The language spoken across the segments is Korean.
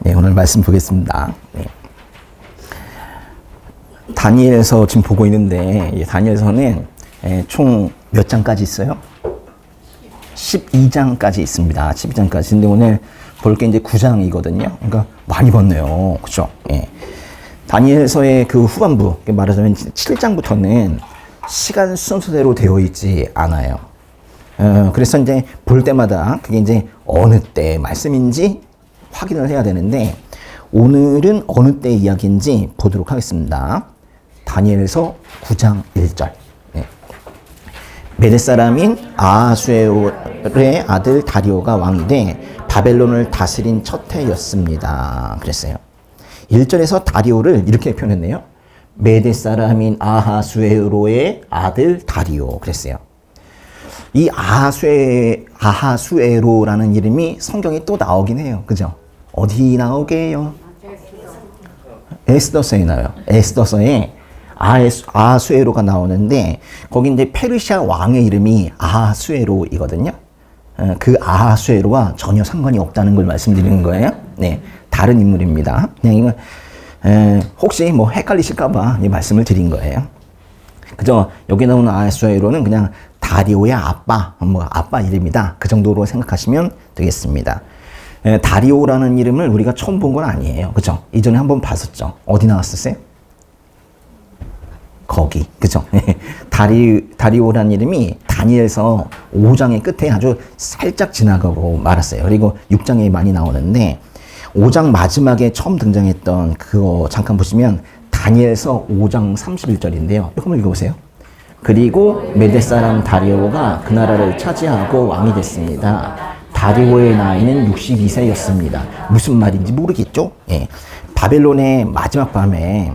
네, 오늘 말씀 보겠습니다. 네. 다니엘서 지금 보고 있는데, 다니엘서는 총 몇 장까지 있어요? 12장까지 있습니다. 12장까지. 근데 오늘 볼 게 이제 9장이거든요. 그러니까 많이 봤네요. 그죠? 예. 다니엘서의 그 후반부, 말하자면 7장부터는 시간 순서대로 되어 있지 않아요. 그래서 이제 볼 때마다 그게 이제 어느 때 말씀인지 확인을 해야 되는데, 오늘은 어느 때 이야기인지 보도록 하겠습니다. 다니엘서 9장 1절. 네. 메대 사람인 아하수에로의 아들 다리오가 왕이 돼 바벨론을 다스린 첫 해였습니다. 그랬어요. 1절에서 다리오를 이렇게 표현했네요. 메대 사람인 아하수에로의 아들 다리오. 그랬어요. 이 아하수에로라는 이름이 성경에 또 나오긴 해요. 그죠? 어디 나오게요? 에스더서에 나와요. 에스더서에 아하수에로가 나오는데, 거기 이제 페르시아 왕의 이름이 아하수에로이거든요. 그 아하수에로와 전혀 상관이 없다는 걸 말씀드리는 거예요. 네, 다른 인물입니다. 그냥 이거 혹시 뭐 헷갈리실까봐 말씀을 드린 거예요. 그죠? 여기 나오는 아하수에로는 그냥 다리오의 아빠, 아빠 이름이다. 그 정도로 생각하시면 되겠습니다. 다리오라는 이름을 우리가 처음 본 건 아니에요. 그죠? 이전에 한번 봤었죠. 어디 나왔었어요? 거기. 그죠? 다리오라는 이름이 다니엘서 5장의 끝에 아주 살짝 지나가고 말았어요. 그리고 6장에 많이 나오는데, 5장 마지막에 처음 등장했던 그거 잠깐 보시면 다니엘서 5장 31절인데요. 이거 한번 읽어보세요. 그리고 메대 사람 다리오가 그 나라를 차지하고 왕이 됐습니다. 다리오의 나이는 62세였습니다. 무슨 말인지 모르겠죠? 예. 바벨론의 마지막 밤에,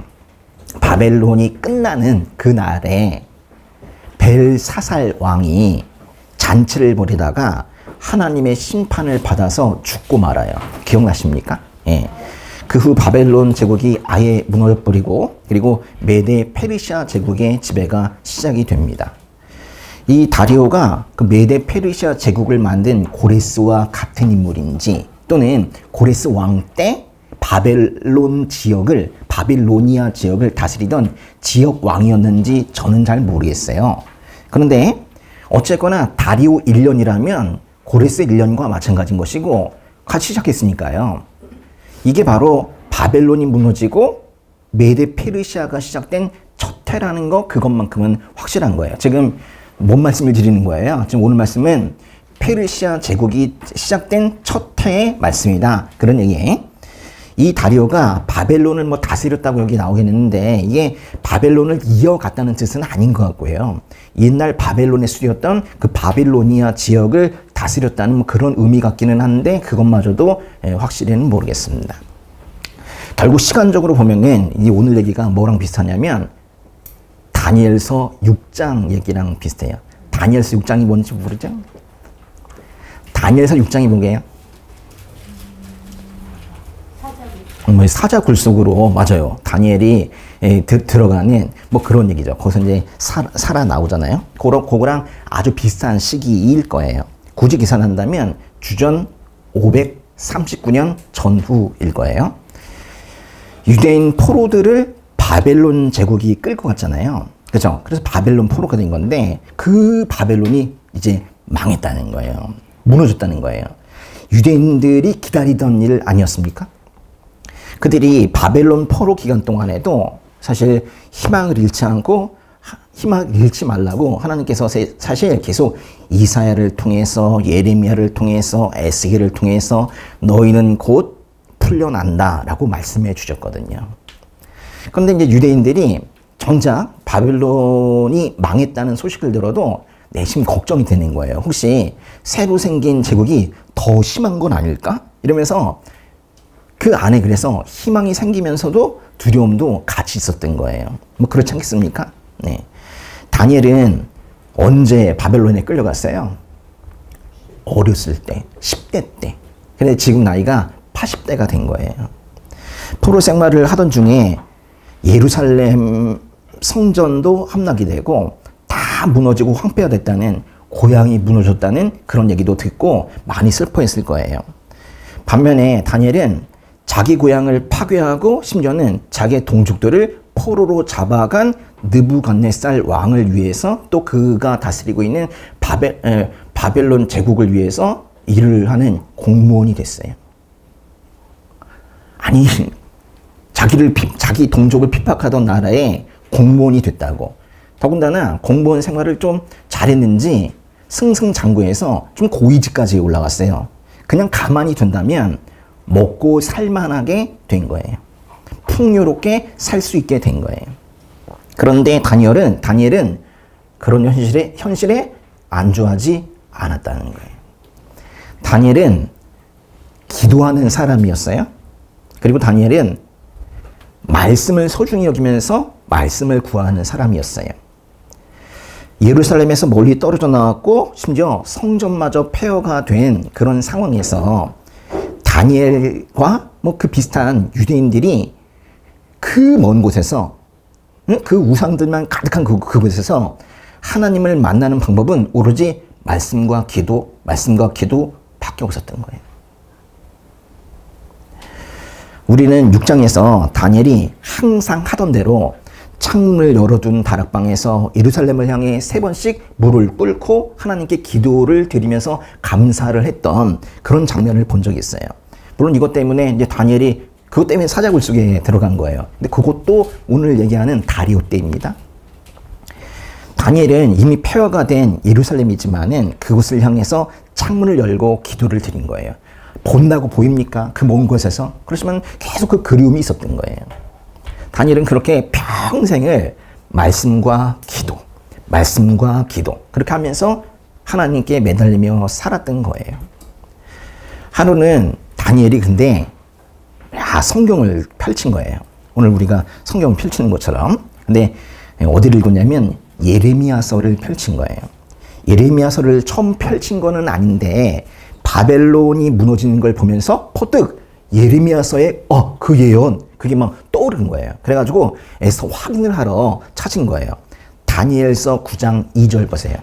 바벨론이 끝나는 그날에 벨사살 왕이 잔치를 벌이다가 하나님의 심판을 받아서 죽고 말아요. 기억나십니까? 예. 그 후 바벨론 제국이 아예 무너져버리고, 그리고 메대 페르시아 제국의 지배가 시작이 됩니다. 이 다리오가 그 메대 페르시아 제국을 만든 고레스와 같은 인물인지, 또는 고레스 왕 때 바빌로니아 지역을 다스리던 지역 왕이었는지 저는 잘 모르겠어요. 그런데 어쨌거나 다리오 1년이라면 고레스 1년과 마찬가지인 것이고, 같이 시작했으니까요. 이게 바로 바벨론이 무너지고 메대 페르시아가 시작된 첫 해라는 거, 그것만큼은 확실한 거예요. 지금 뭔 말씀을 드리는 거예요? 지금 오늘 말씀은 페르시아 제국이 시작된 첫 해의 말씀이다. 그런 얘기예요. 이 다리오가 바벨론을 다스렸다고 여기 나오겠는데, 이게 바벨론을 이어갔다는 뜻은 아닌 것 같고요. 옛날 바벨론의 수리였던 그 바빌로니아 지역을 다스렸다는 그런 의미 같기는 한데, 그것마저도 확실히는 모르겠습니다. 결국 시간적으로 보면은 이 오늘 얘기가 뭐랑 비슷하냐면 다니엘서 6장 얘기랑 비슷해요. 다니엘서 6장이 뭔지 모르죠? 다니엘서 6장이 뭐게요? 사자 굴속으로, 맞아요. 다니엘이 들어가는 그런 얘기죠. 거기서 이제 살아 나오잖아요. 그거랑 아주 비슷한 시기일 거예요. 굳이 계산한다면 주전 539년 전후일 거예요. 유대인 포로들을 바벨론 제국이 끌고 갔잖아요. 그죠? 그래서 바벨론 포로가 된 건데, 그 바벨론이 이제 망했다는 거예요. 무너졌다는 거예요. 유대인들이 기다리던 일 아니었습니까? 그들이 바벨론 포로 기간 동안에도 사실 희망을 잃지 않고, 희망을 잃지 말라고 하나님께서 사실 계속 이사야를 통해서, 예레미야를 통해서, 에스겔을 통해서 너희는 곧 풀려난다 라고 말씀해 주셨거든요. 그런데 이제 유대인들이 정작 바벨론이 망했다는 소식을 들어도 내심 걱정이 되는 거예요. 혹시 새로 생긴 제국이 더 심한 건 아닐까? 이러면서 그 안에 그래서 희망이 생기면서도 두려움도 같이 있었던 거예요. 그렇지 않겠습니까? 네. 다니엘은 언제 바벨론에 끌려갔어요? 어렸을 때, 10대 때. 근데 지금 나이가 80대가 된 거예요. 포로 생활을 하던 중에 예루살렘 성전도 함락이 되고 다 무너지고 황폐화 됐다는, 고향이 무너졌다는 그런 얘기도 듣고 많이 슬퍼했을 거예요. 반면에 다니엘은 자기 고향을 파괴하고 심지어는 자기의 동족들을 포로로 잡아간 느부갓네살 왕을 위해서 또 그가 다스리고 있는 바벨론 제국을 위해서 일을 하는 공무원이 됐어요. 아니, 자기 동족을 핍박하던 나라의 공무원이 됐다고. 더군다나 공무원 생활을 좀 잘했는지 승승장구해서 좀 고위직까지 올라갔어요. 그냥 가만히 둔다면 먹고 살만하게 된 거예요. 풍요롭게 살 수 있게 된 거예요. 그런데 다니엘은 그런 현실에 안주하지 않았다는 거예요. 다니엘은 기도하는 사람이었어요. 그리고 다니엘은 말씀을 소중히 여기면서 말씀을 구하는 사람이었어요. 예루살렘에서 멀리 떨어져 나왔고 심지어 성전마저 폐허가 된 그런 상황에서 다니엘과 그 비슷한 유대인들이 그 먼 곳에서 그 우상들만 가득한 그곳에서 하나님을 만나는 방법은 오로지 말씀과 기도밖에 없었던 거예요. 우리는 6장에서 다니엘이 항상 하던 대로 창문을 열어둔 다락방에서 예루살렘을 향해 3번씩 물을 끓고 하나님께 기도를 드리면서 감사를 했던 그런 장면을 본 적이 있어요. 물론 이것 때문에 이제 다니엘이 그것 때문에 사자굴 속에 들어간 거예요. 근데 그것도 오늘 얘기하는 다리오 때입니다. 다니엘은 이미 폐허가 된 예루살렘이지만은 그곳을 향해서 창문을 열고 기도를 드린 거예요. 본다고 보입니까? 그 먼 곳에서. 그렇지만 계속 그 그리움이 있었던 거예요. 다니엘은 그렇게 평생을 말씀과 기도 그렇게 하면서 하나님께 매달리며 살았던 거예요. 하루는 다니엘이 근데 성경을 펼친 거예요. 오늘 우리가 성경을 펼치는 것처럼. 근데 어디를 읽었냐면 예레미야서를 펼친 거예요. 예레미야서를 처음 펼친 거는 아닌데 바벨론이 무너지는 걸 보면서 퍼뜩 예레미야서의 그 예언 그게 막 떠오른 거예요. 그래가지고 애써 확인을 하러 찾은 거예요. 다니엘서 9장 2절 보세요.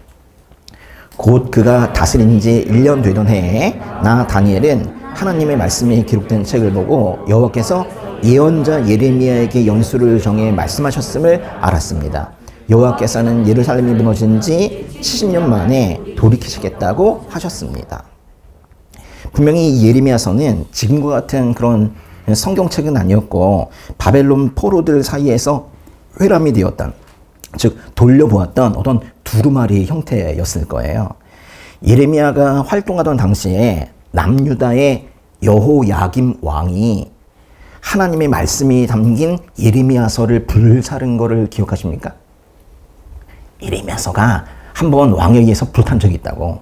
곧 그가 다스린 지 1년 되던 해에 나 다니엘은 하나님의 말씀이 기록된 책을 보고 여호와께서 예언자 예레미야에게 연수를 정해 말씀하셨음을 알았습니다. 여호와께서는 예루살렘이 무너진 지 70년 만에 돌이키시겠다고 하셨습니다. 분명히 이 예레미야서는 지금과 같은 그런 성경책은 아니었고 바벨론 포로들 사이에서 회람이 되었던, 즉 돌려보았던 어떤 두루마리 형태였을 거예요. 예레미야가 활동하던 당시에 남유다의 여호야김 왕이 하나님의 말씀이 담긴 예레미야서를 불사른 거를 기억하십니까? 예레미야서가 한번 왕에 의해서 불탄 적이 있다고.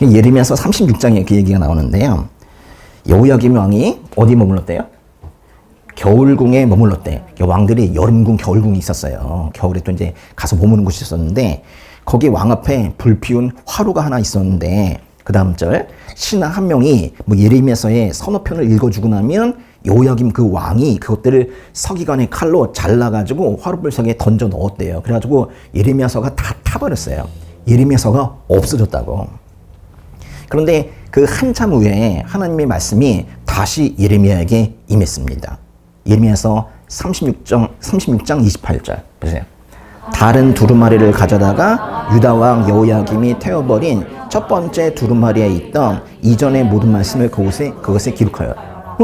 예레미야서 36장에 그 얘기가 나오는데요. 여호야김 왕이 어디 머물렀대요? 겨울궁에 머물렀대. 왕들이 여름궁, 겨울궁이 있었어요. 겨울에 또 이제 가서 머무는 곳이 있었는데 거기 왕 앞에 불피운 화루가 하나 있었는데 그 다음 절 신하 한 명이 예레미야서의 서너 편을 읽어주고 나면 여호야김 그 왕이 그것들을 서기관의 칼로 잘라가지고 화루불석에 던져 넣었대요. 그래가지고 예레미야서가 다 타버렸어요. 예레미야서가 없어졌다고. 그런데 그 한참 후에 하나님의 말씀이 다시 예레미야에게 임했습니다. 예레미야서 36장 28절 보세요. 다른 두루마리를 가져다가 유다 왕 여호야김이 태워버린 첫 번째 두루마리에 있던 이전의 모든 말씀을 그것에 기록하여.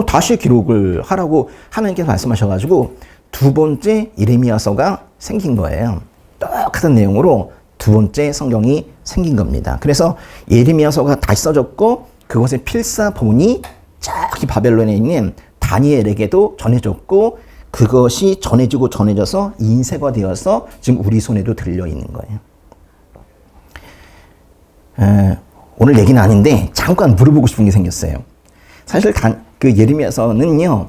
다시 기록을 하라고 하나님께서 말씀하셔가지고 두 번째 예레미야서가 생긴 거예요. 똑같은 내용으로 두 번째 성경이 생긴 겁니다. 그래서 예레미야서가 다시 써졌고 그것의 필사본이 저기 바벨론에 있는 다니엘에게도 전해졌고 그것이 전해져서 인쇄가 지금 우리 손에도 들려 있는 거예요. 오늘 얘기는 아닌데 잠깐 물어보고 싶은 게 생겼어요. 사실 그 예레미야서는요,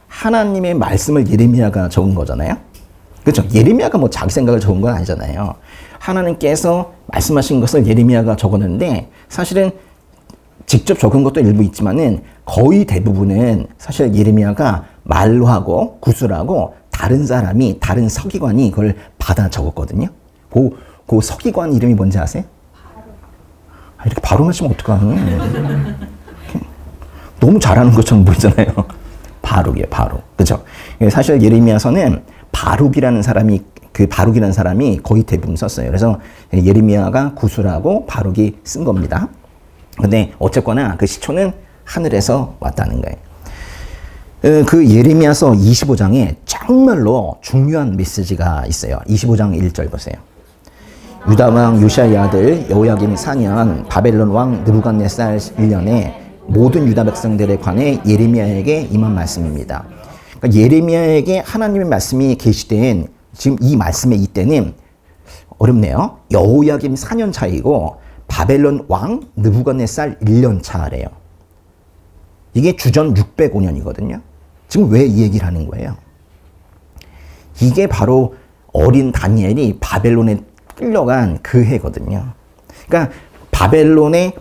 하나님의 말씀을 예레미야가 적은 거잖아요. 그렇죠? 예레미야가 자기 생각을 적은 건 아니잖아요. 하나님께서 말씀하신 것을 예레미야가 적었는데 사실은 직접 적은 것도 일부 있지만은 거의 대부분은 사실 예레미야가 말로 하고 구술하고 다른 서기관이 그걸 받아 적었거든요. 그 서기관 이름이 뭔지 아세요? 이렇게 바로 맞추면 어떡하니? 너무 잘하는 것처럼 보이잖아요. 바룩이에요, 바룩. 그죠? 사실 예레미야서는 바룩이라는 사람이 거의 대부분 썼어요. 그래서 예레미야가 구술하고 바룩이 쓴 겁니다. 근데 어쨌거나 그 시초는 하늘에서 왔다는 거예요. 그 예레미야서 25장에 정말로 중요한 메시지가 있어요. 25장 1절 보세요. 유다 왕 요시야의 아들 여호야김 4년 바벨론 왕 느부갓네살 1년에 모든 유다 백성들에 관해 예레미야에게 임한 말씀입니다. 그러니까 예레미야에게 하나님의 말씀이 계시된 지금 이 말씀의 이때는 어렵네요. 여호야김 4년 차이고 바벨론 왕 느부갓네살 1년 차래요. 이게 주전 605년이거든요. 지금 왜 이 얘기를 하는 거예요? 이게 바로 어린 다니엘이 바벨론에 끌려간 그 해거든요. 그러니까 바벨론에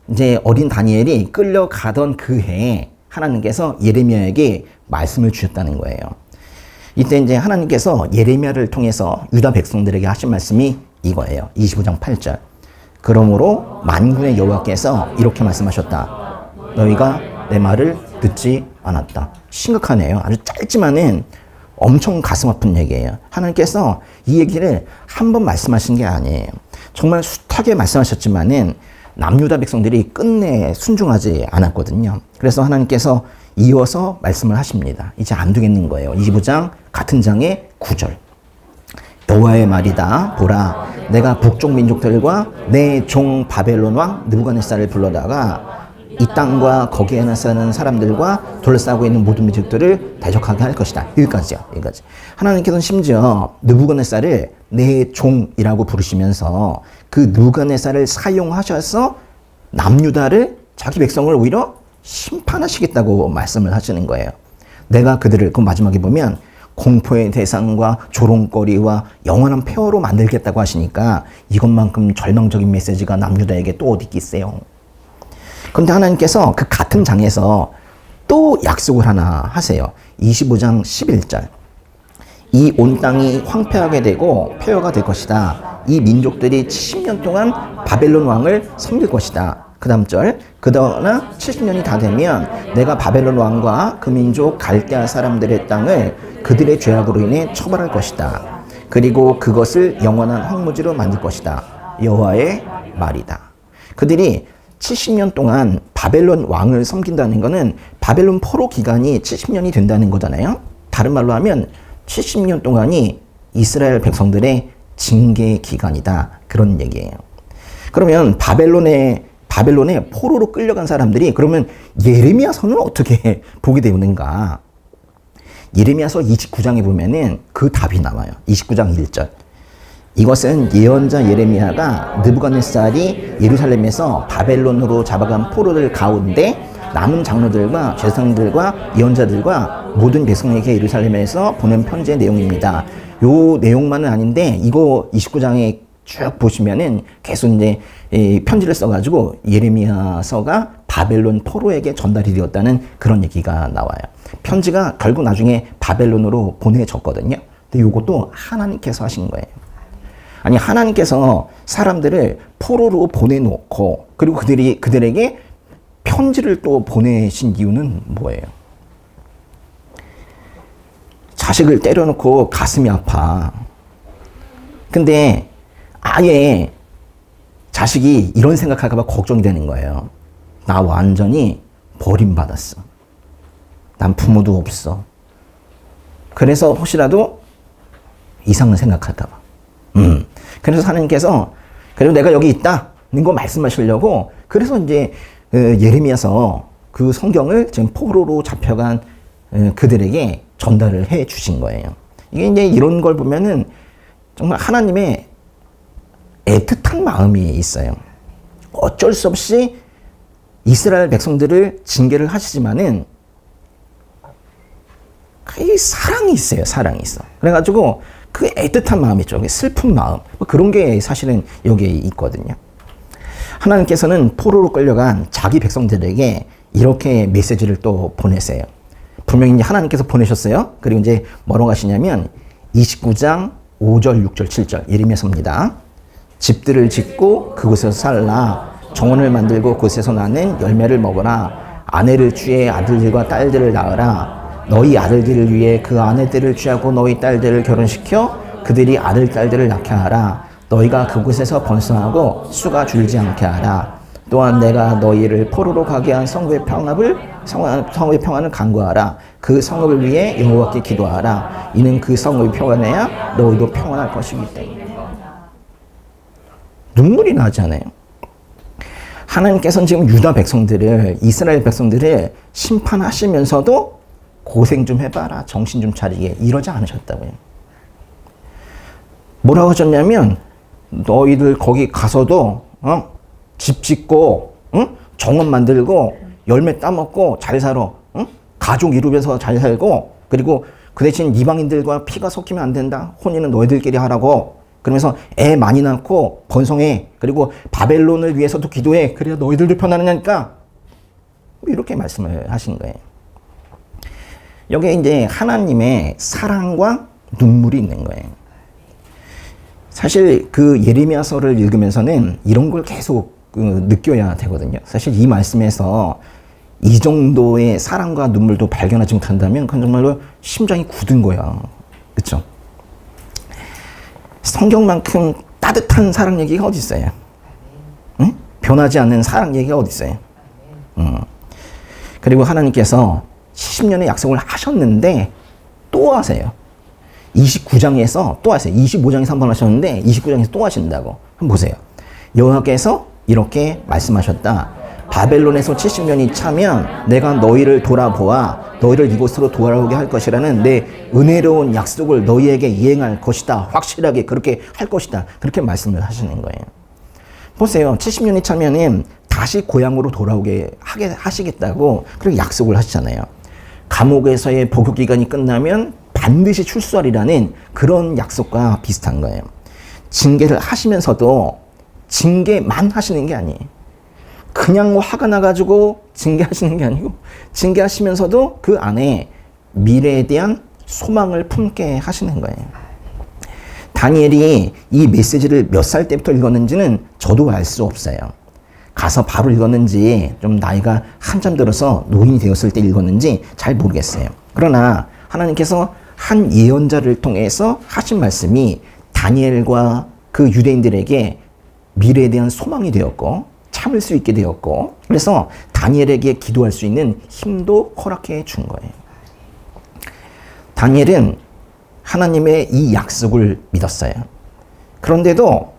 이제 어린 다니엘이 끌려가던 그 해에 하나님께서 예레미야에게 말씀을 주셨다는 거예요. 이때 이제 하나님께서 예레미야를 통해서 유다 백성들에게 하신 말씀이 이거예요. 25장 8절. 그러므로 만군의 여호와께서 이렇게 말씀하셨다. 너희가 내 말을 듣지 않았다. 심각하네요. 아주 짧지만은 엄청 가슴 아픈 얘기예요. 하나님께서 이 얘기를 한 번 말씀하신 게 아니에요. 정말 숱하게 말씀하셨지만은 남유다 백성들이 끝내 순종하지 않았거든요. 그래서 하나님께서 이어서 말씀을 하십니다. 이제 안 되겠는 거예요. 25장 같은 장의 9절. 여호와의 말이다. 보라, 내가 북쪽 민족들과 내 종 바벨론 왕 느부갓네살을 불러다가 이 땅과 거기에 사는 사람들과 둘러싸고 있는 모든 민족들을 대적하게 할 것이다. 여기까지요. 여기까지. 하나님께서는 심지어 느부갓네살을 내 종이라고 부르시면서 그 느부갓네살을 사용하셔서 남유다를 자기 백성을 오히려 심판하시겠다고 말씀을 하시는 거예요. 내가 그들을 그 마지막에 보면 공포의 대상과 조롱거리와 영원한 폐허로 만들겠다고 하시니까 이것만큼 절망적인 메시지가 남유다에게 또 어디 있겠어요. 그런데 하나님께서 그 같은 장에서 또 약속을 하나 하세요. 25장 11절. 이 온 땅이 황폐하게 되고 폐허가 될 것이다. 이 민족들이 70년 동안 바벨론 왕을 섬길 것이다. 그 다음 절. 그러나 70년이 다 되면 내가 바벨론 왕과 그 민족 갈대아 사람들의 땅을 그들의 죄악으로 인해 처벌할 것이다. 그리고 그것을 영원한 황무지로 만들 것이다. 여호와의 말이다. 그들이 70년 동안 바벨론 왕을 섬긴다는 것은 바벨론 포로 기간이 70년이 된다는 거잖아요. 다른 말로 하면 70년 동안이 이스라엘 백성들의 징계 기간이다. 그런 얘기예요. 그러면 바벨론에 포로로 끌려간 사람들이 그러면 예레미야서는 어떻게 보게 되는가? 예레미야서 29장에 보면은 그 답이 나와요. 29장 1절. 이것은 예언자 예레미야가 느부갓네살이 예루살렘에서 바벨론으로 잡아간 포로들 가운데 남은 장로들과 제사장들과 예언자들과 모든 백성에게 예루살렘에서 보낸 편지의 내용입니다. 요 내용만은 아닌데 이거 29장에 쭉 보시면은 계속 이제 편지를 써가지고 예레미야서가 바벨론 포로에게 전달이 되었다는 그런 얘기가 나와요. 편지가 결국 나중에 바벨론으로 보내졌거든요. 근데 이것도 하나님께서 하신 거예요. 아니 하나님께서 사람들을 포로로 보내놓고 그리고 그들에게 편지를 또 보내신 이유는 뭐예요? 자식을 때려놓고 가슴이 아파. 근데 아예 자식이 이런 생각할까 봐 걱정이 되는 거예요. 나 완전히 버림받았어. 난 부모도 없어. 그래서 혹시라도 이상을 생각할까 봐. 그래서 하나님께서 그리고 내가 여기 있다는 거 말씀하시려고 그래서 이제 예레미야서 그 성경을 지금 포로로 잡혀간 그들에게 전달을 해 주신 거예요. 이게 이제 이런 걸 보면은 정말 하나님의 애틋한 마음이 있어요. 어쩔 수 없이 이스라엘 백성들을 징계를 하시지만은 그 사랑이 있어요. 사랑이 있어. 그래가지고 그 애틋한 마음 있죠. 슬픈 마음. 그런 게 사실은 여기에 있거든요. 하나님께서는 포로로 끌려간 자기 백성들에게 이렇게 메시지를 또 보내세요. 분명히 이제 하나님께서 보내셨어요. 그리고 이제 뭐라고 하시냐면 29장 5절, 6절, 7절 예레미야서입니다. 집들을 짓고 그곳에서 살라 정원을 만들고 그곳에서 나는 열매를 먹으라. 아내를 취해 아들들과 딸들을 낳으라. 너희 아들들을 위해 그 아내들을 취하고 너희 딸들을 결혼시켜 그들이 아들, 딸들을 낳게 하라. 너희가 그곳에서 번성하고 수가 줄지 않게 하라. 또한 내가 너희를 포로로 가게 한 성읍의 평안을 간구하라. 그 성읍을 위해 여호와께 기도하라. 이는 그 성읍이 평안해야 너희도 평안할 것이기 때문에. 눈물이 나지 않아요? 하나님께서는 지금 유다 백성들을, 이스라엘 백성들을 심판하시면서도 고생 좀 해봐라, 정신 좀 차리게, 이러지 않으셨다고요. 뭐라고 하셨냐면 너희들 거기 가서도 집 짓고 정원 만들고 열매 따먹고 잘 살아, 가족 이루면서 잘 살고, 그리고 그 대신 이방인들과 피가 섞이면 안 된다. 혼인은 너희들끼리 하라고. 그러면서 애 많이 낳고 번성해. 그리고 바벨론을 위해서도 기도해. 그래야 너희들도 편안하니까. 이렇게 말씀을 하신 거예요. 여기에 이제 하나님의 사랑과 눈물이 있는 거예요. 사실 그 예레미야서를 읽으면서는 이런 걸 계속 느껴야 되거든요. 사실 이 말씀에서 이 정도의 사랑과 눈물도 발견하지 못한다면 그건 정말로 심장이 굳은 거야. 그렇죠? 성경만큼 따뜻한 사랑 얘기가 어디 있어요? 응? 변하지 않는 사랑 얘기가 어디 있어요? 그리고 하나님께서 70년의 약속을 하셨는데 또 하세요. 29장에서 또 하세요. 25장에서 한 번 하셨는데 29장에서 또 하신다고. 한번 보세요. 여호와께서 이렇게 말씀하셨다. 바벨론에서 70년이 차면 내가 너희를 돌아보아 너희를 이곳으로 돌아오게 할 것이라는 내 은혜로운 약속을 너희에게 이행할 것이다. 확실하게 그렇게 할 것이다. 그렇게 말씀을 하시는 거예요. 보세요. 70년이 차면은 다시 고향으로 돌아오게 하시겠다고 그렇게 약속을 하시잖아요. 감옥에서의 복역 기간이 끝나면 반드시 출소하리라는 그런 약속과 비슷한 거예요. 징계를 하시면서도 징계만 하시는 게 아니에요. 그냥 화가 나가지고 징계하시는 게 아니고 징계하시면서도 그 안에 미래에 대한 소망을 품게 하시는 거예요. 다니엘이 이 메시지를 몇 살 때부터 읽었는지는 저도 알 수 없어요. 가서 바로 읽었는지 좀 나이가 한참 들어서 노인이 되었을 때 읽었는지 잘 모르겠어요. 그러나 하나님께서 한 예언자를 통해서 하신 말씀이 다니엘과 그 유대인들에게 미래에 대한 소망이 되었고 참을 수 있게 되었고, 그래서 다니엘에게 기도할 수 있는 힘도 허락해 준 거예요. 다니엘은 하나님의 이 약속을 믿었어요. 그런데도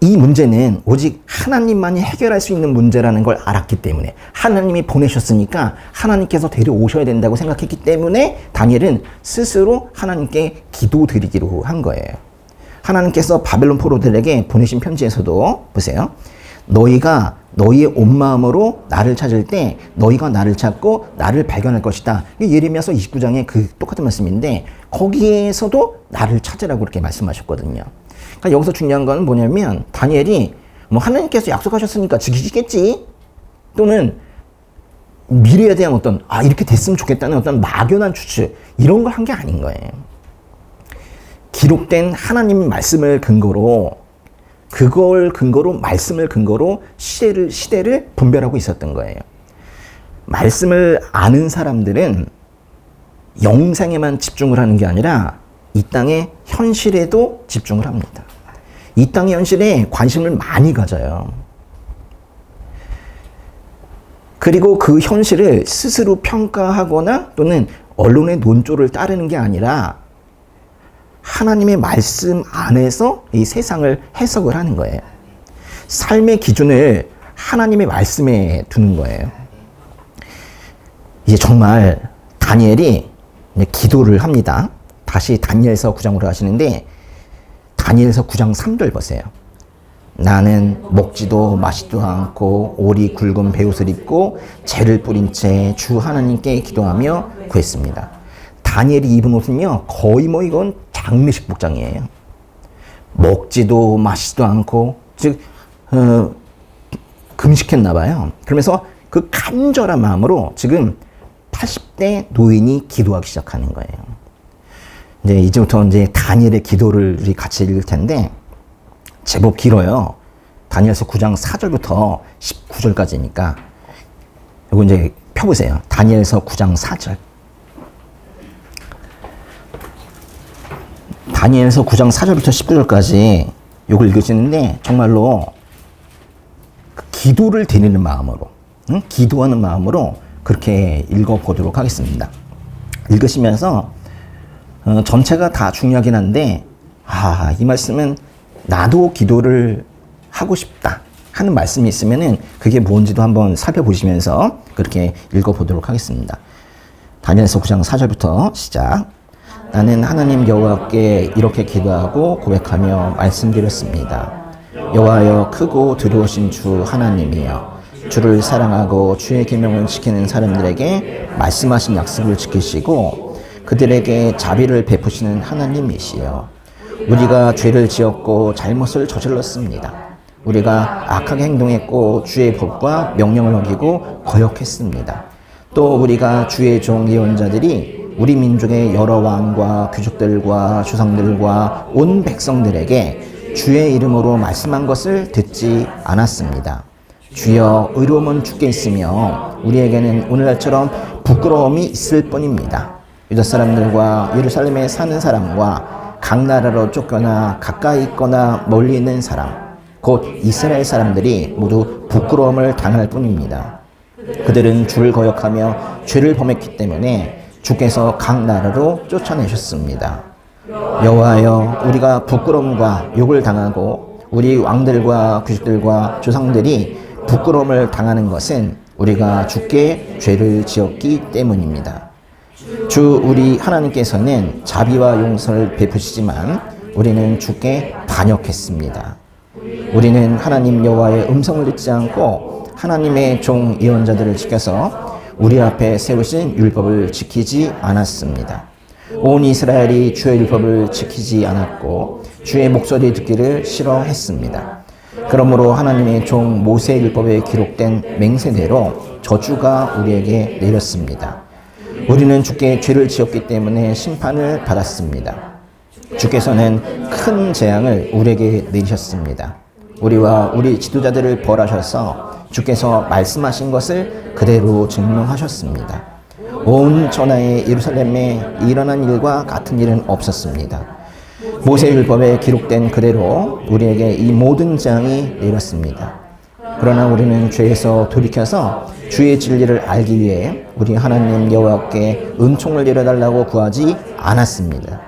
이 문제는 오직 하나님만이 해결할 수 있는 문제라는 걸 알았기 때문에, 하나님이 보내셨으니까 하나님께서 데려오셔야 된다고 생각했기 때문에 다니엘은 스스로 하나님께 기도드리기로 한 거예요. 하나님께서 바벨론 포로들에게 보내신 편지에서도 보세요. 너희가 너희의 온 마음으로 나를 찾을 때 너희가 나를 찾고 나를 발견할 것이다. 이게 예레미야서 29장의 그 똑같은 말씀인데 거기에서도 나를 찾으라고 그렇게 말씀하셨거든요. 그러니까 여기서 중요한 건 뭐냐면 다니엘이 뭐 하나님께서 약속하셨으니까 지키시겠지, 또는 미래에 대한 어떤 이렇게 됐으면 좋겠다는 어떤 막연한 추측, 이런 걸 한 게 아닌 거예요. 기록된 하나님 말씀을 근거로, 그걸 근거로, 말씀을 근거로 시대를 분별하고 있었던 거예요. 말씀을 아는 사람들은 영생에만 집중을 하는 게 아니라 이 땅의 현실에도 집중을 합니다. 이 땅의 현실에 관심을 많이 가져요. 그리고 그 현실을 스스로 평가하거나 또는 언론의 논조를 따르는 게 아니라 하나님의 말씀 안에서 이 세상을 해석을 하는 거예요. 삶의 기준을 하나님의 말씀에 두는 거예요. 이제 정말 다니엘이 기도를 합니다. 다시 다니엘서 9장으로 가시는데 다니엘서 9장 3절 보세요. 나는 먹지도 마시지도 않고 오리 굵은 베옷을 입고 재를 뿌린 채 주 하나님께 기도하며 구했습니다. 다니엘이 입은 옷은요 거의 뭐 이건 장례식 복장이에요. 먹지도 마시지도 않고, 즉 금식했나 봐요. 그러면서 그 간절한 마음으로 지금 80대 노인이 기도하기 시작하는 거예요. 이제부터 다니엘의 기도를 우리 같이 읽을 텐데 제법 길어요. 다니엘서 9장 4절부터 19절까지니까 이거 이제 펴보세요. 다니엘서 9장 4절. 다니엘서 9장 4절부터 19절까지 이걸 읽으시는데 정말로 기도를 드리는 마음으로, 기도하는 마음으로 그렇게 읽어보도록 하겠습니다. 읽으시면서 전체가 다 중요하긴 한데 이 말씀은 나도 기도를 하고 싶다 하는 말씀이 있으면은 그게 뭔지도 한번 살펴보시면서 그렇게 읽어보도록 하겠습니다. 다니엘서 9장 4절부터 시작. 나는 하나님 여호와께 이렇게 기도하고 고백하며 말씀드렸습니다. 여호와여, 크고 두려우신 주 하나님이여, 주를 사랑하고 주의 계명을 지키는 사람들에게 말씀하신 약속을 지키시고 그들에게 자비를 베푸시는 하나님이시여, 우리가 죄를 지었고 잘못을 저질렀습니다. 우리가 악하게 행동했고 주의 법과 명령을 어기고 거역했습니다. 또 우리가 주의 종 예언자들이 우리 민족의 여러 왕과 귀족들과 조상들과 온 백성들에게 주의 이름으로 말씀한 것을 듣지 않았습니다. 주여, 의로움은 주께 있으며 우리에게는 오늘날처럼 부끄러움이 있을 뿐입니다. 유다 사람들과 예루살렘에 사는 사람과 각 나라로 쫓겨나 가까이 있거나 멀리 있는 사람, 곧 이스라엘 사람들이 모두 부끄러움을 당할 뿐입니다. 그들은 주를 거역하며 죄를 범했기 때문에 주께서 각 나라로 쫓아내셨습니다. 여호와여, 우리가 부끄러움과 욕을 당하고 우리 왕들과 귀족들과 조상들이 부끄러움을 당하는 것은 우리가 주께 죄를 지었기 때문입니다. 주 우리 하나님께서는 자비와 용서를 베푸시지만 우리는 주께 반역했습니다. 우리는 하나님 여호와의 음성을 듣지 않고 하나님의 종 예언자들을 지켜서 우리 앞에 세우신 율법을 지키지 않았습니다. 온 이스라엘이 주의 율법을 지키지 않았고 주의 목소리 듣기를 싫어했습니다. 그러므로 하나님의 종 모세의 율법에 기록된 맹세대로 저주가 우리에게 내렸습니다. 우리는 주께 죄를 지었기 때문에 심판을 받았습니다. 주께서는 큰 재앙을 우리에게 내리셨습니다. 우리와 우리 지도자들을 벌하셔서 주께서 말씀하신 것을 그대로 증명하셨습니다. 온 천하의 예루살렘에 일어난 일과 같은 일은 없었습니다. 모세율법에 기록된 그대로 우리에게 이 모든 재앙이 내렸습니다. 그러나 우리는 죄에서 돌이켜서 주의 진리를 알기 위해 우리 하나님 여호와께 은총을 내려달라고 구하지 않았습니다.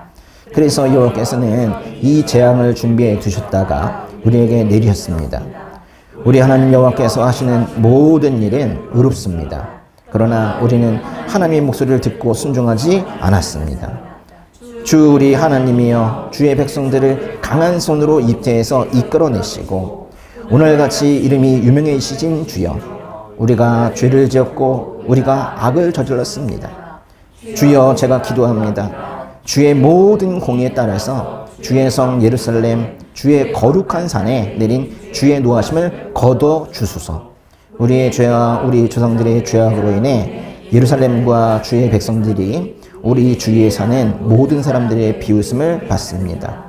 그래서 여호와께서는 이 재앙을 준비해 두셨다가 우리에게 내리셨습니다. 우리 하나님 여호와께서 하시는 모든 일은 의롭습니다. 그러나 우리는 하나님의 목소리를 듣고 순종하지 않았습니다. 주 우리 하나님이여, 주의 백성들을 강한 손으로 입대해서 이끌어내시고 오늘같이 이름이 유명해지신 주여, 우리가 죄를 지었고 우리가 악을 저질렀습니다. 주여, 제가 기도합니다. 주의 모든 공의에 따라서 주의 성 예루살렘, 주의 거룩한 산에 내린 주의 노하심을 거둬 주소서. 우리의 죄와 우리 조상들의 죄악으로 인해 예루살렘과 주의 백성들이 우리 주위에 사는 모든 사람들의 비웃음을 받습니다.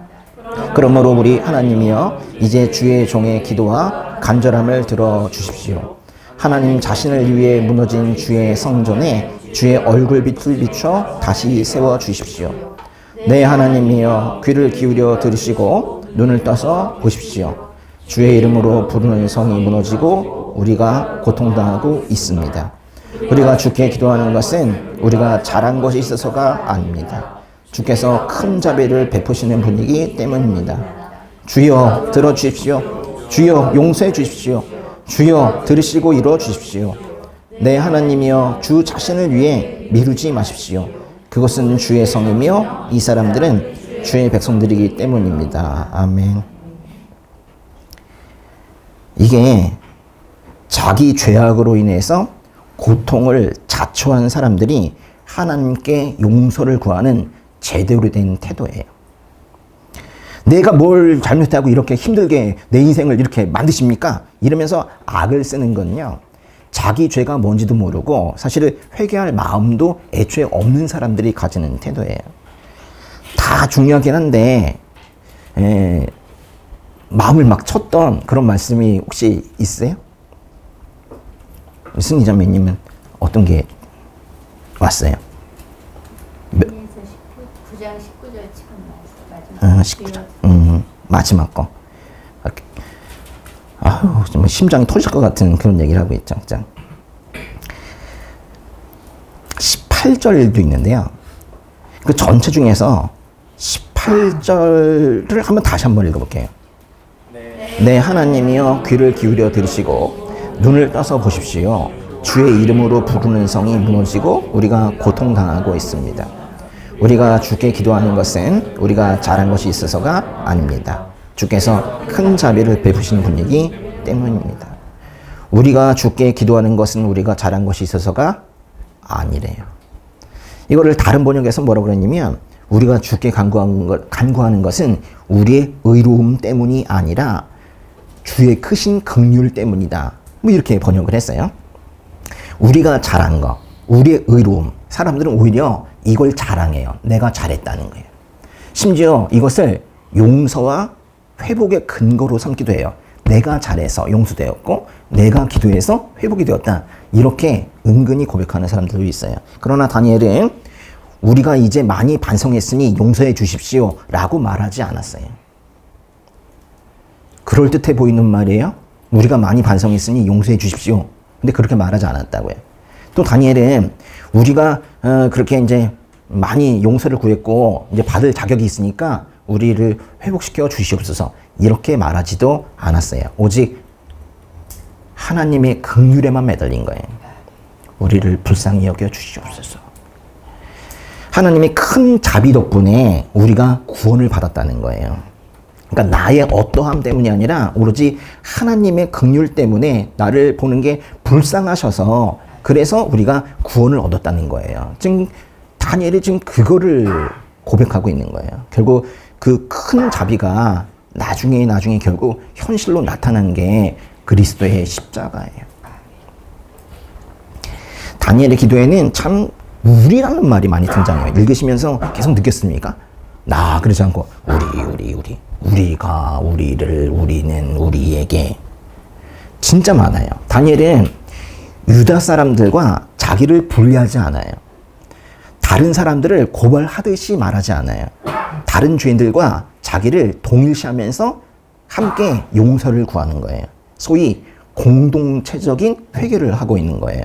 그러므로 우리 하나님이여, 이제 주의 종의 기도와 간절함을 들어 주십시오. 하나님 자신을 위해 무너진 주의 성전에 주의 얼굴빛을 비춰 다시 세워 주십시오. 네, 하나님이여, 귀를 기울여 들으시고 눈을 떠서 보십시오. 주의 이름으로 부르는 성이 무너지고 우리가 고통당하고 있습니다. 우리가 주께 기도하는 것은 우리가 잘한 것이 있어서가 아닙니다. 주께서 큰 자비를 베푸시는 분이기 때문입니다. 주여, 들어주십시오. 주여, 용서해 주십시오. 주여, 들으시고 이루어 주십시오. 네, 하나님이여, 주 자신을 위해 미루지 마십시오. 그것은 주의 성이며 이 사람들은 주의 백성들이기 때문입니다. 아멘. 이게 자기 죄악으로 인해서 고통을 자초한 사람들이 하나님께 용서를 구하는 제대로 된 태도예요. 내가 뭘 잘못하고 이렇게 힘들게 내 인생을 이렇게 만드십니까? 이러면서 악을 쓰는 건요, 자기 죄가 뭔지도 모르고 사실은 회개할 마음도 애초에 없는 사람들이 가지는 태도예요. 다 중요하긴 한데 마음을 막 쳤던 그런 말씀이 혹시 있어요? 승희자매님은 어떤 게 왔어요? 9장 19절 처음 마지막 19절. 마지막 거. 아유, 정말 심장이 터질 것 같은 그런 얘기를 하고 있죠. 18절도 있는데요. 그 전체 중에서 18절을 다시 한번 읽어볼게요. 네, 하나님이여 귀를 기울여 들으시고 눈을 떠서 보십시오. 주의 이름으로 부르는 성이 무너지고 우리가 고통당하고 있습니다. 우리가 주께 기도하는 것은 우리가 잘한 것이 있어서가 아닙니다. 주께서 큰 자비를 베푸시는 분이기 때문입니다. 우리가 주께 기도하는 것은 우리가 잘한 것이 있어서가 아니래요. 이거를 다른 번역에서 뭐라고 그랬냐면 우리가 주께 간구하는 것은 우리의 의로움 때문이 아니라 주의 크신 긍휼 때문이다. 뭐 이렇게 번역을 했어요. 우리가 잘한 거, 우리의 의로움. 사람들은 오히려 이걸 자랑해요. 내가 잘했다는 거예요. 심지어 이것을 용서와 회복의 근거로 삼기도 해요. 내가 잘해서 용서되었고 내가 기도해서 회복이 되었다. 이렇게 은근히 고백하는 사람들도 있어요. 그러나 다니엘은 우리가 이제 많이 반성했으니 용서해 주십시오 라고 말하지 않았어요. 그럴듯해 보이는 말이에요. 우리가 많이 반성했으니 용서해 주십시오. 근데 그렇게 말하지 않았다고요. 또 다니엘은 우리가 그렇게 이제 많이 용서를 구했고 이제 받을 자격이 있으니까 우리를 회복시켜 주시옵소서 이렇게 말하지도 않았어요. 오직 하나님의 긍휼에만 매달린 거예요. 우리를 불쌍히 여겨 주시옵소서. 하나님의 큰 자비 덕분에 우리가 구원을 받았다는 거예요. 그러니까 나의 어떠함 때문이 아니라 오로지 하나님의 긍휼 때문에 나를 보는 게 불쌍하셔서 그래서 우리가 구원을 얻었다는 거예요. 지금 다니엘이 지금 그거를 고백하고 있는 거예요. 결국 그 큰 자비가 나중에 결국 현실로 나타난 게 그리스도의 십자가예요. 다니엘의 기도에는 참 우리라는 말이 많이 등장해요. 읽으시면서 계속 느꼈습니까? 나 그러지 않고 우리가 우리를 우리는 우리에게 진짜 많아요. 다니엘은 유다 사람들과 자기를 분리하지 않아요. 다른 사람들을 고발하듯이 말하지 않아요. 다른 죄인들과 자기를 동일시하면서 함께 용서를 구하는 거예요. 소위 공동체적인 회개를 하고 있는 거예요.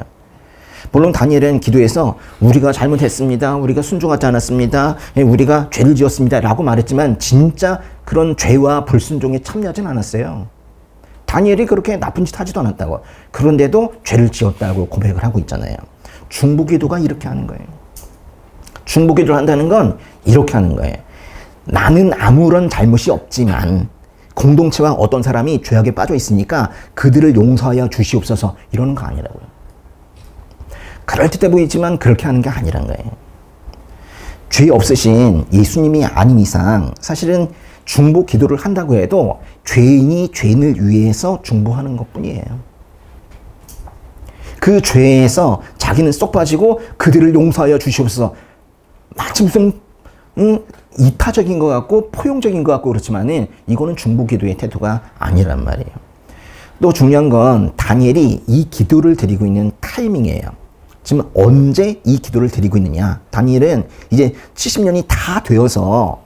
물론 다니엘은 기도에서 우리가 잘못했습니다. 우리가 순종하지 않았습니다. 우리가 죄를 지었습니다. 라고 말했지만 진짜 그런 죄와 불순종에 참여하진 않았어요. 다니엘이 그렇게 나쁜 짓 하지도 않았다고. 그런데도 죄를 지었다고 고백을 하고 있잖아요. 중보기도가 이렇게 하는 거예요. 중보기도를 한다는 건 이렇게 하는 거예요. 나는 아무런 잘못이 없지만 공동체와 어떤 사람이 죄악에 빠져 있으니까 그들을 용서하여 주시옵소서 이러는 거 아니라고요. 그럴듯해 보이지만 그렇게 하는 게 아니란 거예요. 죄 없으신 예수님이 아닌 이상 사실은 중보 기도를 한다고 해도 죄인이 죄인을 위해서 중보하는 것뿐이에요. 그 죄에서 자기는 쏙 빠지고 그들을 용서하여 주시옵소서. 마치 무슨 이타적인 것 같고 포용적인 것 같고 그렇지만은 이거는 중보 기도의 태도가 아니란 말이에요. 또 중요한 건 다니엘이 이 기도를 드리고 있는 타이밍이에요. 지금 언제 이 기도를 드리고 있느냐? 다니엘은 이제 70년이 다 되어서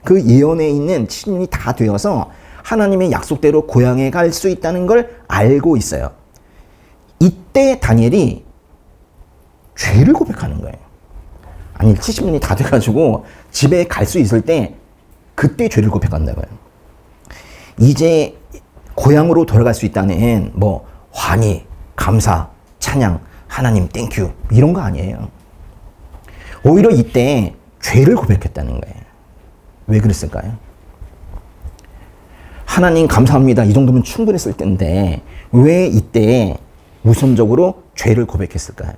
그 예언에 있는 70년이 다 되어서 하나님의 약속대로 고향에 갈 수 있다는 걸 알고 있어요. 이때 다니엘이 죄를 고백하는 거예요. 아니 70년이 다 돼가지고 집에 갈 수 있을 때 그때 죄를 고백한다고요. 이제 고향으로 돌아갈 수 있다는 뭐 환희, 감사, 찬양, 하나님 땡큐 이런 거 아니에요. 오히려 이때 죄를 고백했다는 거예요. 왜 그랬을까요? 하나님 감사합니다. 이 정도면 충분했을 텐데 왜 이때 우선적으로 죄를 고백했을까요?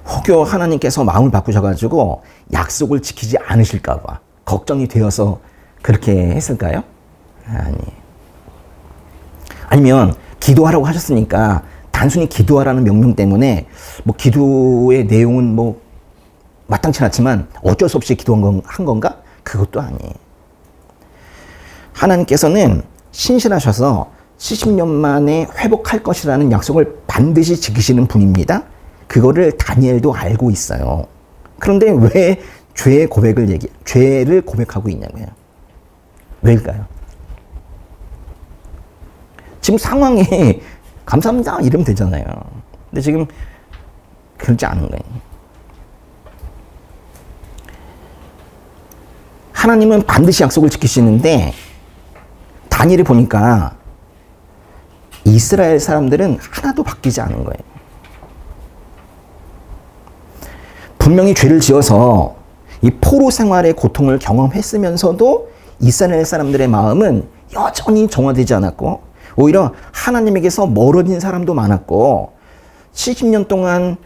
혹여 하나님께서 마음을 바꾸셔가지고 약속을 지키지 않으실까 봐 걱정이 되어서 그렇게 했을까요? 아니면 기도하라고 하셨으니까 단순히 기도하라는 명령 때문에 뭐 기도의 내용은 뭐 마땅치 않지만 어쩔 수 없이 기도한 한 건가? 그것도 아니에요. 하나님께서는 신실하셔서 70년 만에 회복할 것이라는 약속을 반드시 지키시는 분입니다. 그거를 다니엘도 알고 있어요. 그런데 왜 죄를 고백하고 있냐고요. 왜일까요? 지금 상황이 감사합니다 이러면 되잖아요. 근데 지금 그렇지 않은 거예요. 하나님은 반드시 약속을 지키시는데 다니엘을 보니까 이스라엘 사람들은 하나도 바뀌지 않은 거예요. 분명히 죄를 지어서 이 포로 생활의 고통을 경험했으면서도 이스라엘 사람들의 마음은 여전히 정화되지 않았고 오히려 하나님에게서 멀어진 사람도 많았고 70년 동안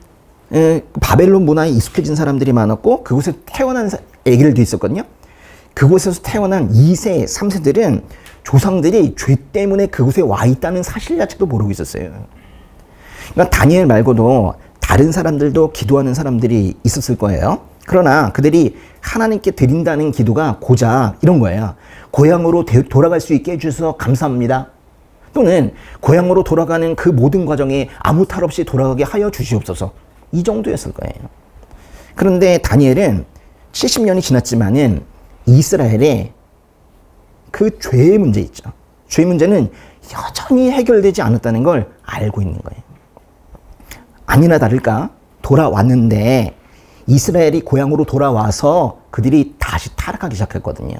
바벨론 문화에 익숙해진 사람들이 많았고 그곳에 태어난 애기들도 있었거든요. 그곳에서 태어난 2세, 3세들은 조상들이 죄 때문에 그곳에 와 있다는 사실 자체도 모르고 있었어요. 그러니까 다니엘 말고도 다른 사람들도 기도하는 사람들이 있었을 거예요. 그러나 그들이 하나님께 드린다는 기도가 고작 이런 거예요. 고향으로 돌아갈 수 있게 해주셔서 감사합니다. 또는 고향으로 돌아가는 그 모든 과정에 아무 탈 없이 돌아가게 하여 주시옵소서. 이 정도였을 거예요. 그런데 다니엘은 70년이 지났지만은 이스라엘의 그 죄의 문제 있죠. 죄의 문제는 여전히 해결되지 않았다는 걸 알고 있는 거예요. 아니나 다를까 돌아왔는데 이스라엘이 고향으로 돌아와서 그들이 다시 타락하기 시작했거든요.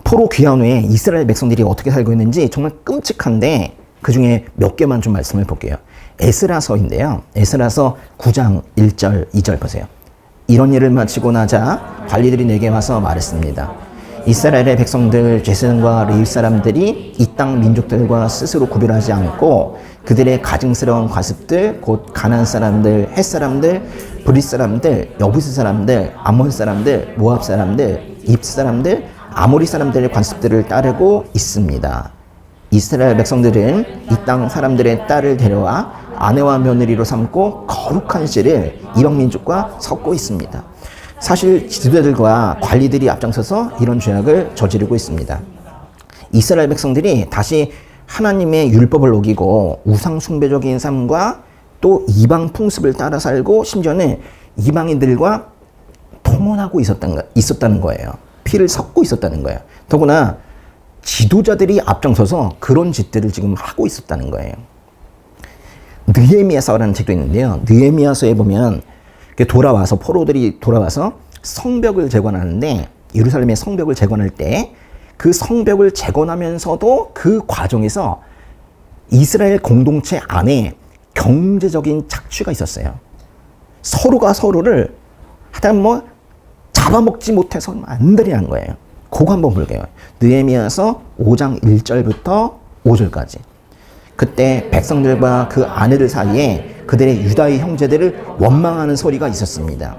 포로 귀환 후에 이스라엘 백성들이 어떻게 살고 있는지 정말 끔찍한데 그 중에 몇 개만 좀 말씀을 볼게요. 에스라서인데요. 에스라서 9장 1절 2절 보세요. 이런 일을 마치고 나자 관리들이 내게 와서 말했습니다. 이스라엘의 백성들 제사장과 레위 사람들이 이 땅 민족들과 스스로 구별하지 않고 그들의 가증스러운 과습들 곧 가나안 사람들, 헷 사람들, 브릿 사람들, 여부스 사람들, 아몬 사람들, 모압 사람들, 입 사람들, 아모리 사람들의 관습들을 따르고 있습니다. 이스라엘 백성들은 이 땅 사람들의 딸을 데려와 아내와 며느리로 삼고 거룩한 씨를 이방 민족과 섞고 있습니다. 사실 지도자들과 관리들이 앞장서서 이런 죄악을 저지르고 있습니다. 이스라엘 백성들이 다시 하나님의 율법을 어기고 우상 숭배적인 삶과 또 이방 풍습을 따라 살고 심지어는 이방인들과 통혼하고 있었다는 거예요. 피를 섞고 있었다는 거예요. 더구나 지도자들이 앞장서서 그런 짓들을 지금 하고 있었다는 거예요. 느헤미야서라는 책도 있는데요. 느헤미야서에 보면 돌아와서 포로들이 돌아와서 성벽을 재건하는데 예루살렘의 성벽을 재건할 때 그 성벽을 재건하면서도 그 과정에서 이스라엘 공동체 안에 경제적인 착취가 있었어요. 서로가 서로를 하여튼 뭐 잡아먹지 못해서 안달이 난 거예요. 그거 한번 볼게요. 느헤미야서 5장 1절부터 5절까지. 그때 백성들과 그 아내들 사이에 그들의 유다의 형제들을 원망하는 소리가 있었습니다.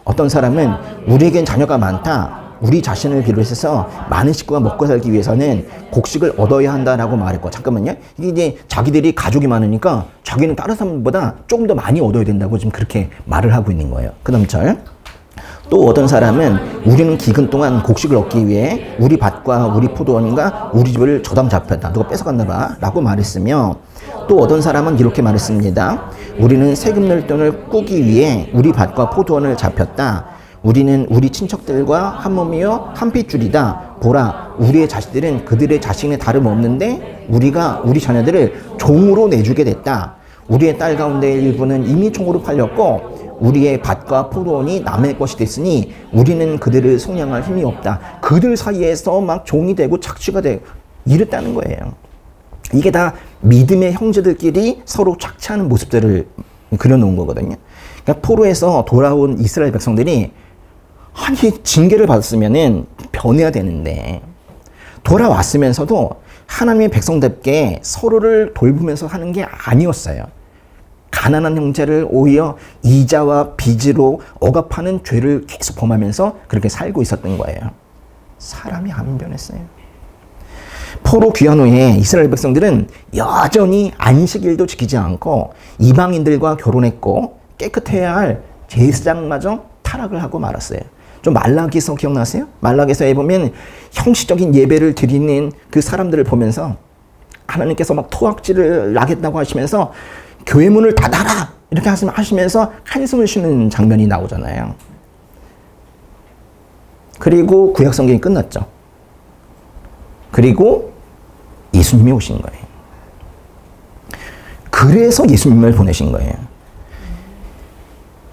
어떤 사람은 우리에겐 자녀가 많다. 우리 자신을 비롯해서 많은 식구가 먹고 살기 위해서는 곡식을 얻어야 한다라고 말했고, 잠깐만요. 이게 이제 자기들이 가족이 많으니까 자기는 다른 사람보다 조금 더 많이 얻어야 된다고 지금 그렇게 말을 하고 있는 거예요. 그 다음 절. 또 어떤 사람은 우리는 기근 동안 곡식을 얻기 위해 우리 밭과 우리 포도원과 우리 집을 저당 잡혔다. 누가 뺏어갔나 봐. 라고 말했으며, 또 어떤 사람은 이렇게 말했습니다. 우리는 세금 낼 돈을 꾸기 위해 우리 밭과 포도원을 잡혔다. 우리는 우리 친척들과 한 몸이요 한 핏줄이다. 보라, 우리의 자식들은 그들의 자식에 다름없는데 우리가 우리 자녀들을 종으로 내주게 됐다. 우리의 딸 가운데 일부는 이미 종으로 팔렸고 우리의 밭과 포도원이 남의 것이 됐으니 우리는 그들을 속량할 힘이 없다. 그들 사이에서 막 종이 되고 착취가 되고 이랬다는 거예요. 이게 다 믿음의 형제들끼리 서로 착취하는 모습들을 그려놓은 거거든요. 그러니까 포로에서 돌아온 이스라엘 백성들이 아니 징계를 받았으면은 변해야 되는데 돌아왔으면서도 하나님의 백성답게 서로를 돌보면서 하는 게 아니었어요. 가난한 형제를 오히려 이자와 빚으로 억압하는 죄를 계속 범하면서 그렇게 살고 있었던 거예요. 사람이 안 변했어요. 포로 귀환 후에 이스라엘 백성들은 여전히 안식일도 지키지 않고 이방인들과 결혼했고 깨끗해야 할 제사장마저 타락을 하고 말았어요. 좀 말라기서 기억나세요? 말라기서에 보면 형식적인 예배를 드리는 그 사람들을 보면서 하나님께서 막 토악질을 하겠다고 하시면서 교회 문을 닫아라 이렇게 하시면서 한숨을 쉬는 장면이 나오잖아요. 그리고 구약 성경이 끝났죠. 그리고 예수님이 오신 거예요. 그래서 예수님을 보내신 거예요.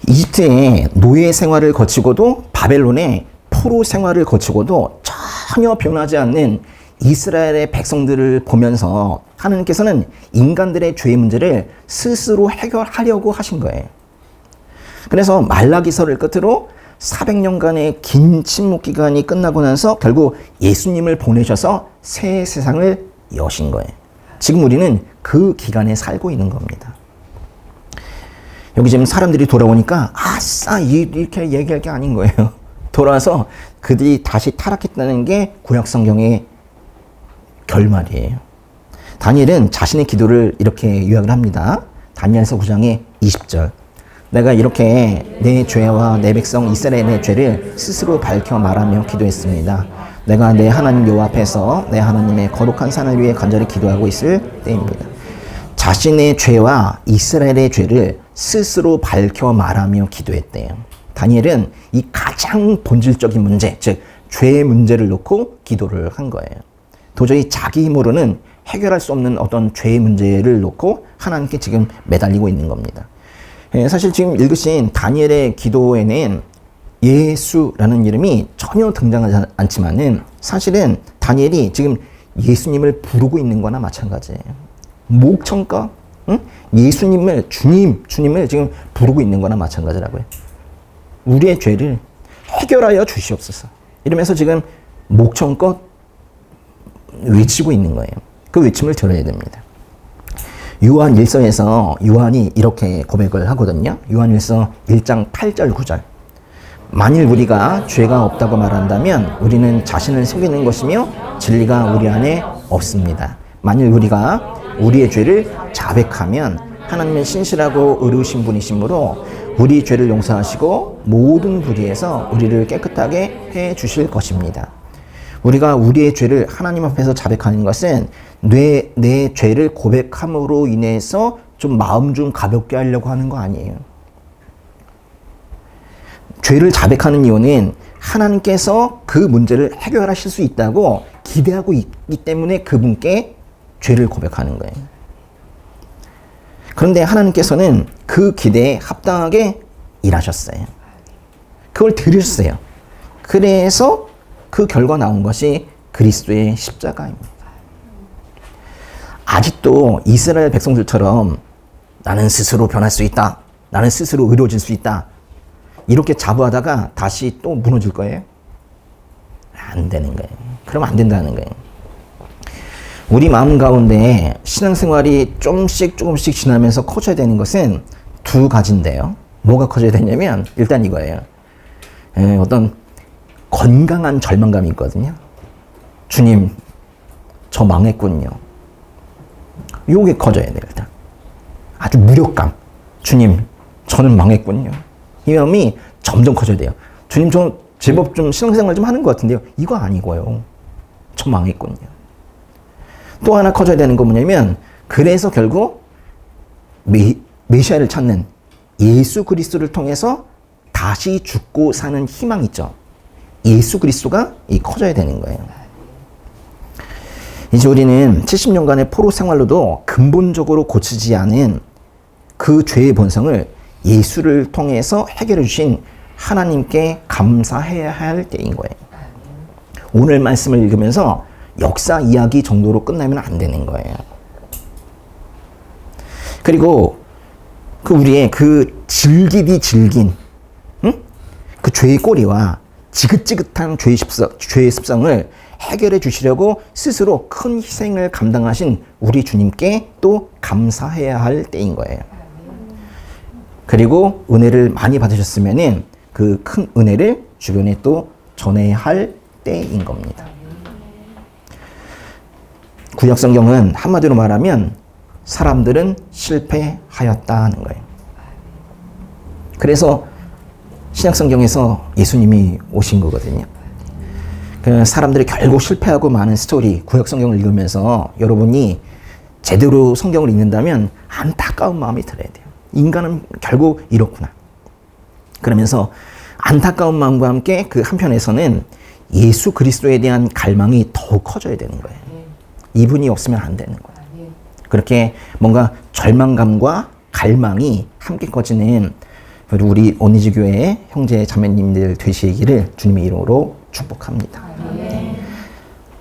이집트의 노예 생활을 거치고도 바벨론의 포로 생활을 거치고도 전혀 변하지 않는 이스라엘의 백성들을 보면서 하나님께서는 인간들의 죄의 문제를 스스로 해결하려고 하신 거예요. 그래서 말라기서를 끝으로 400년간의 긴 침묵 기간이 끝나고 나서 결국 예수님을 보내셔서 새 세상을 여신 거예요. 지금 우리는 그 기간에 살고 있는 겁니다. 여기 지금 사람들이 돌아오니까 아싸 이렇게 얘기할 게 아닌 거예요. 돌아와서 그들이 다시 타락했다는 게 구약 성경의 결말이에요. 다니엘은 자신의 기도를 이렇게 요약을 합니다. 다니엘서 9장의 20절. 내가 이렇게 내 죄와 내 백성 이스라엘의 죄를 스스로 밝혀 말하며 기도했습니다. 내가 내 하나님 여호와 앞에서 내 하나님의 거룩한 산을 위해 간절히 기도하고 있을 때입니다. 자신의 죄와 이스라엘의 죄를 스스로 밝혀 말하며 기도했대요. 다니엘은 이 가장 본질적인 문제, 즉 죄의 문제를 놓고 기도를 한 거예요. 도저히 자기 힘으로는 해결할 수 없는 어떤 죄의 문제를 놓고 하나님께 지금 매달리고 있는 겁니다. 사실 지금 읽으신 다니엘의 기도에는 예수라는 이름이 전혀 등장하지 않지만은 사실은 다니엘이 지금 예수님을 부르고 있는 거나 마찬가지예요. 목청껏 예수님을 주님을 지금 부르고 있는 거나 마찬가지라고요. 우리의 죄를 해결하여 주시옵소서. 이러면서 지금 목청껏 외치고 있는 거예요. 그 외침을 들어야 됩니다. 요한 1서에서 요한이 이렇게 고백을 하거든요. 요한 1서 1장 8절 9절. 만일 우리가 죄가 없다고 말한다면 우리는 자신을 속이는 것이며 진리가 우리 안에 없습니다. 만일 우리가 우리의 죄를 자백하면 하나님은 신실하고 의로우신 분이시므로 우리 죄를 용서하시고 모든 불의에서 우리를 깨끗하게 해 주실 것입니다. 우리가 우리의 죄를 하나님 앞에서 자백하는 것은 내 죄를 고백함으로 인해서 좀 마음 좀 가볍게 하려고 하는 거 아니에요. 죄를 자백하는 이유는 하나님께서 그 문제를 해결하실 수 있다고 기대하고 있기 때문에 그분께 죄를 고백하는 거예요. 그런데 하나님께서는 그 기대에 합당하게 일하셨어요. 그걸 들으셨어요. 그래서 그 결과 나온 것이 그리스도의 십자가입니다. 아직도 이스라엘 백성들처럼 나는 스스로 변할 수 있다. 나는 스스로 의로워질 수 있다. 이렇게 자부하다가 다시 또 무너질 거예요? 안 되는 거예요. 그러면 안 된다는 거예요. 우리 마음 가운데 신앙생활이 조금씩 지나면서 커져야 되는 것은 두 가지인데요. 뭐가 커져야 되냐면 일단 이거예요. 어떤 건강한 절망감이 있거든요. 주님, 저 망했군요. 요게 커져야 돼요, 일단. 아주 무력감. 주님, 저는 망했군요. 이 마음이 점점 커져야 돼요. 주님, 저 제법 좀 신앙생활 좀 하는 것 같은데요. 이거 아니고요. 저 망했군요. 또 하나 커져야 되는 건 뭐냐면, 그래서 결국 메시아를 찾는 예수 그리스도를 통해서 다시 죽고 사는 희망 있죠. 예수 그리스도가 커져야 되는 거예요. 이제 우리는 70년간의 포로 생활로도 근본적으로 고치지 않은 그 죄의 본성을 예수를 통해서 해결해 주신 하나님께 감사해야 할 때인 거예요. 오늘 말씀을 읽으면서 역사 이야기 정도로 끝나면 안 되는 거예요. 그리고 우리의 그 질긴 그 죄의 꼬리와 지긋지긋한 죄의 습성을 해결해 주시려고 스스로 큰 희생을 감당하신 우리 주님께 또 감사해야 할 때인 거예요. 그리고 은혜를 많이 받으셨으면은 그 큰 은혜를 주변에 또 전해야 할 때인 겁니다. 구약 성경은 한마디로 말하면 사람들은 실패하였다는 거예요. 그래서 신약성경에서 예수님이 오신 거거든요. 그 사람들이 결국 실패하고 많은 스토리, 구약성경을 읽으면서 여러분이 제대로 성경을 읽는다면 안타까운 마음이 들어야 돼요. 인간은 결국 이렇구나. 그러면서 안타까운 마음과 함께 그 한편에서는 예수 그리스도에 대한 갈망이 더욱 커져야 되는 거예요. 이분이 없으면 안 되는 거예요. 그렇게 뭔가 절망감과 갈망이 함께 커지는 우리 온리지 교회의 형제 자매님들 되시기를 주님의 이름으로 축복합니다.